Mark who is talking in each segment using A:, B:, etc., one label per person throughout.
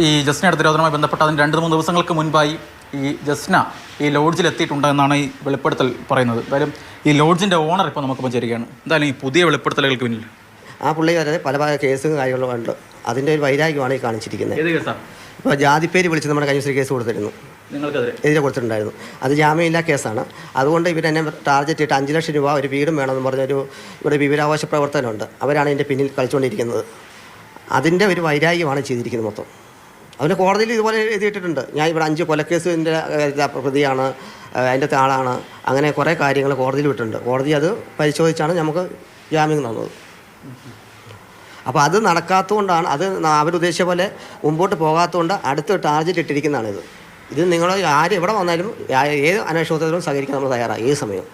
A: ഈ ജസ്നയുടെ തിരോധനവുമായി ബന്ധപ്പെട്ട് അതിന് 2-3 ദിവസങ്ങൾക്ക് മുൻപായി ഈ ജസ്ന ഈ ലോഡ്ജിൽ എത്തിയിട്ടുണ്ട് എന്നാണ് ഈ വെളിപ്പെടുത്തൽ പറയുന്നത്. എന്തായാലും ഈ ലോഡ്ജിൻ്റെ ഓണർ ഇപ്പോൾ നമുക്കിപ്പോൾ ചേരുകയാണ്. എന്തായാലും ഈ പുതിയ വെളിപ്പെടുത്തലുകൾക്ക് പിന്നിൽ
B: ആ പുള്ളി വരെ പല കേസും കാര്യങ്ങളും ഉണ്ട്. അതിൻ്റെ ഒരു വൈരാഗ്യമാണ് ഈ കാണിച്ചിരിക്കുന്നത്.
A: ഏത് കേസാണ്?
B: ഇപ്പോൾ ജാതിപ്പേര് വിളിച്ച് നമ്മുടെ കഴിഞ്ഞ കേസ് കൊടുത്തിരുന്നു, എതിരെ കൊടുത്തിട്ടുണ്ടായിരുന്നു. അത് ജാമ്യമില്ലാ കേസാണ്. അതുകൊണ്ട് ഇവരെന്നെ ടാർഗറ്റ് ചെയ്തിട്ട് 5 ലക്ഷം രൂപ ഒരു വീടും വേണമെന്ന് പറഞ്ഞൊരു ഇവിടെ വിവരാവകാശ പ്രവർത്തനമുണ്ട്. അവരാണ് ഇതിൻ്റെ പിന്നിൽ കളിച്ചുകൊണ്ടിരിക്കുന്നത്. അതിൻ്റെ ഒരു വൈരാഗ്യമാണ് ചെയ്തിരിക്കുന്നത് മൊത്തം. അവന് കോടതിയിൽ ഇതുപോലെ എഴുതിയിട്ടുണ്ട്, ഞാൻ ഇവിടെ 5 കൊലക്കേസിൻ്റെ പ്രതിയാണ്, അതിൻ്റെ ആളാണ്, അങ്ങനെ കുറേ കാര്യങ്ങൾ കോടതിയിൽ വിട്ടിട്ടുണ്ട്. കോടതി അത് പരിശോധിച്ചാണ് നമുക്ക് ജാമ്യം തന്നത്. അപ്പോൾ അത് നടക്കാത്തതുകൊണ്ടാണ്, അത് അവരുദ്ദേശിച്ച പോലെ മുമ്പോട്ട് പോകാത്തതുകൊണ്ട് അടുത്ത ടാർഗറ്റ് ഇട്ടിരിക്കുന്നതാണിത്. ഇത് നിങ്ങൾ ആര് എവിടെ വന്നാലും ഏത് അന്വേഷണത്തിലും സഹകരിക്കാൻ നമ്മൾ തയ്യാറാണ് ഏത് സമയവും.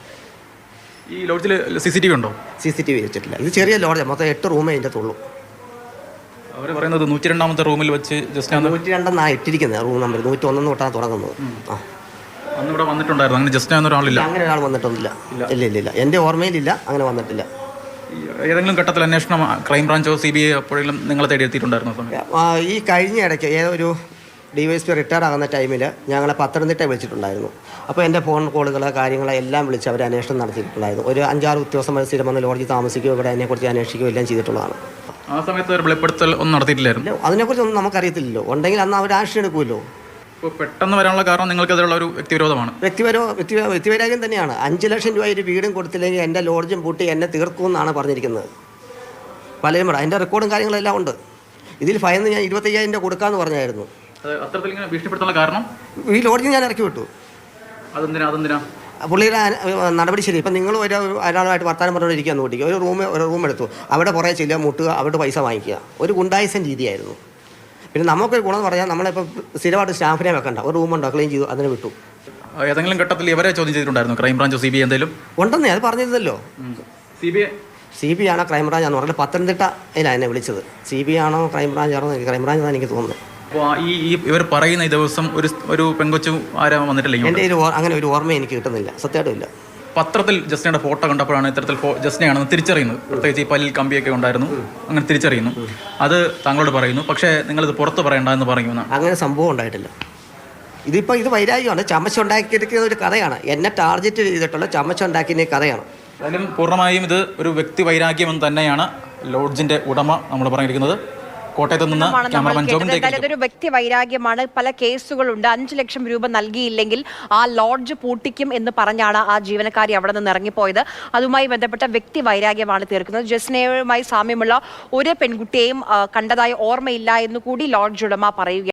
A: ഈ ലോഡ്ജിൽ CCTV ഉണ്ടോ?
B: CCTV വെച്ചിട്ടില്ല. ഇത് ചെറിയ ലോഡ്ജ്, മൊത്തം 8 റൂമേ അതിൻ്റെ അകത്തുള്ളൂ.
A: അവർ പറയുന്നത് 102ാമത്തെ റൂമിൽ വെച്ച് ജസ്റ്റ്
B: 102 ഇട്ടിരിക്കുന്നത് റൂം നമ്പർ 101 തൊട്ടാണ് തുടങ്ങുന്നത്.
A: അന്ന് ഇവിടെ വന്നിട്ടുണ്ടായിരുന്നു അങ്ങനെ ജസ്റ്റ് ഒരാളില്ല? അങ്ങനെ
B: ഒരാൾ വന്നിട്ടൊന്നുമില്ല. ഇല്ല, എൻ്റെ ഓർമ്മയിലില്ല, അങ്ങനെ വന്നിട്ടില്ല.
A: ഏതെങ്കിലും ഘട്ടത്തിൽ അന്വേഷണം ക്രൈംബ്രാഞ്ചോ CBI എപ്പോഴെങ്കിലും നിങ്ങളെ തേടി എത്തിയിട്ടുണ്ടായിരുന്നു?
B: ഈ കഴിഞ്ഞ ഇടയ്ക്ക് ഏതൊരു DYSP റിട്ടയർ ആകുന്ന ടൈമിൽ ഞങ്ങളെ പത്തനംതിട്ട വിളിച്ചിട്ടുണ്ടായിരുന്നു. അപ്പോൾ എൻ്റെ ഫോൺ കോളുകൾ കാര്യങ്ങളെല്ലാം വിളിച്ച് അവർ അന്വേഷണം നടത്തിയിട്ടുണ്ടായിരുന്നു. ഒരു 5-6 ഉദ്യോഗസ്ഥന്മാർ സ്ഥിരം വന്ന് ലോഡ്ജിൽ താമസിക്കുകയോ ഇവിടെ അതിനെക്കുറിച്ച് അന്വേഷിക്കുകയോ എല്ലാം ചെയ്തിട്ടുള്ളതാണ്.
A: ആ സമയത്ത് ഒരു വെളിപ്പെടുത്തൽ ഒന്നും നടത്തിയിട്ടില്ലായിരുന്നു?
B: അതിനെക്കുറിച്ചൊന്നും നമുക്കറിയത്തില്ലല്ലോ. ഉണ്ടെങ്കിൽ അന്ന് അവർ ആക്ഷൻ എടുക്കുമല്ലോ.
A: ഇപ്പോൾ പെട്ടെന്ന് വരാനുള്ള കാരണം നിങ്ങൾക്കെതിരെയുള്ള ഒരു വ്യക്തിവിരോധമാണ്?
B: വ്യക്തിവൈരാഗ്യം തന്നെയാണ്. 5 ലക്ഷം രൂപ ഒരു വീടും കൊടുത്തില്ലെങ്കിൽ എൻ്റെ ലോഡ്ജും പൂട്ടി എന്നെ തീർക്കുമെന്നാണ് പറഞ്ഞിരിക്കുന്നത്. പലരും പറ അതിൻ്റെ റെക്കോർഡും കാര്യങ്ങളെല്ലാം ഉണ്ട്. ഇതിൽ ഫയന്ന് ഞാൻ 25,000 രൂപ കൊടുക്കാമെന്ന് പറഞ്ഞായിരുന്നു.
A: അത്തരത്തിൽ ഇങ്ങനെ ഭീഷണിപ്പെടുത്താനുള്ള കാരണം?
B: ഈ ലോഡ്ജിൽ ഞാൻ ഇറക്കി വിട്ടു.
A: അതെന്തിനാ?
B: പുള്ളിയുടെ നടപടി ശരി. ഇപ്പം നിങ്ങൾ ഒരാളുമായിട്ട് വർത്താനം പറഞ്ഞുകൊണ്ടിരിക്കുകയെന്ന് കൂട്ടിക്കുക, ഒരു റൂം എടുത്തു, അവിടെ കുറേ ചെല്ലുക, മുട്ടുക, അവിടെ പൈസ വാങ്ങിക്കുക, ഒരു ഗുണ്ടായിസം രീതിയായിരുന്നു. പിന്നെ നമുക്കൊരു ഗുണം പറഞ്ഞാൽ നമ്മളിപ്പോൾ സ്ഥിരമായിട്ട് സ്റ്റാഫിനെ വെക്കണ്ട, ഒരു റൂമുണ്ടോ ക്ലീൻ ചെയ്തു, അതിനെ വിട്ടു.
A: ഏതെങ്കിലും ഘട്ടത്തിൽ ഇവരെ ചോദ്യം ചെയ്തിട്ടുണ്ടായിരുന്നു ക്രൈംബ്രാഞ്ചോ CBI എന്തെങ്കിലും?
B: ഉണ്ടെന്നേ അത് പറഞ്ഞിരുന്നല്ലോ. CBI ആണോ ക്രൈംബ്രാഞ്ച് ആണോ? പത്തനംതിട്ട അതിലാണ് എന്നെ വിളിച്ചത്. CBI ആണോ ക്രൈംബ്രാഞ്ച് ആണോ? ക്രൈംബ്രാഞ്ച് എന്നാണ് എനിക്ക് തോന്നുന്നത്.
A: അപ്പോൾ ഈ ഇവർ പറയുന്ന ഈ ദിവസം ഒരു പെങ്കൊച്ചു ആരാ വന്നിട്ടില്ല?
B: എൻ്റെ അങ്ങനെ ഒരു ഓർമ്മ എനിക്ക് കിട്ടുന്നില്ല, സത്യമായിട്ടും ഇല്ല.
A: പത്രത്തിൽ ജസ്നയുടെ ഫോട്ടോ കണ്ടപ്പോഴാണ് ഇത്തരത്തിൽ ജസ്നയാണെന്ന് തിരിച്ചറിയുന്നത്. പ്രത്യേകിച്ച് ഈ പല്ലിൽ കമ്പിയൊക്കെ ഉണ്ടായിരുന്നു, അങ്ങനെ തിരിച്ചറിയുന്നു. അത് താങ്കളോട് പറയുന്നു, പക്ഷേ നിങ്ങളിത് പുറത്ത് പറയണ്ട എന്ന് പറയുന്നു.
B: അങ്ങനെ സംഭവം ഉണ്ടായിട്ടില്ല. ഇത് വൈരാഗ്യമാണ്, ചമച്ചുണ്ടാക്കിയിരിക്കുന്ന ഒരു കഥയാണ്. എന്നെ ടാർഗറ്റ് ചെയ്തിട്ടുള്ള ചമച്ചുണ്ടാക്കിയ കഥയാണ്.
A: എന്തായാലും പൂർണ്ണമായും ഇത് ഒരു വ്യക്തി വൈരാഗ്യം തന്നെയാണ് ലോഡ്ജിൻ്റെ ഉടമ നമ്മൾ പറഞ്ഞിരിക്കുന്നത്. കോട്ടയത്ത് നിന്ന് ക്യാമറമാൻ ജോബിൻ.
C: ഇതൊരു വ്യക്തി വൈരാഗ്യമാണ്. പല കേസുകളുണ്ട്. 5 ലക്ഷം രൂപ നൽകിയില്ലെങ്കിൽ ആ ലോഡ്ജ് പൂട്ടിക്കും എന്ന് പറഞ്ഞാണ് ആ ജീവനക്കാരി അവിടെ നിന്ന് ഇറങ്ങിപ്പോയത്. അതുമായി ബന്ധപ്പെട്ട വ്യക്തി വൈരാഗ്യമാണ് തീർക്കുന്നത്. ജസ്നയുമായി സാമ്യമുള്ള ഒരു പെൺകുട്ടിയെയും കണ്ടതായി ഓർമ്മയില്ല എന്ന് കൂടി ലോഡ്ജ് ഉടമ പറയുക.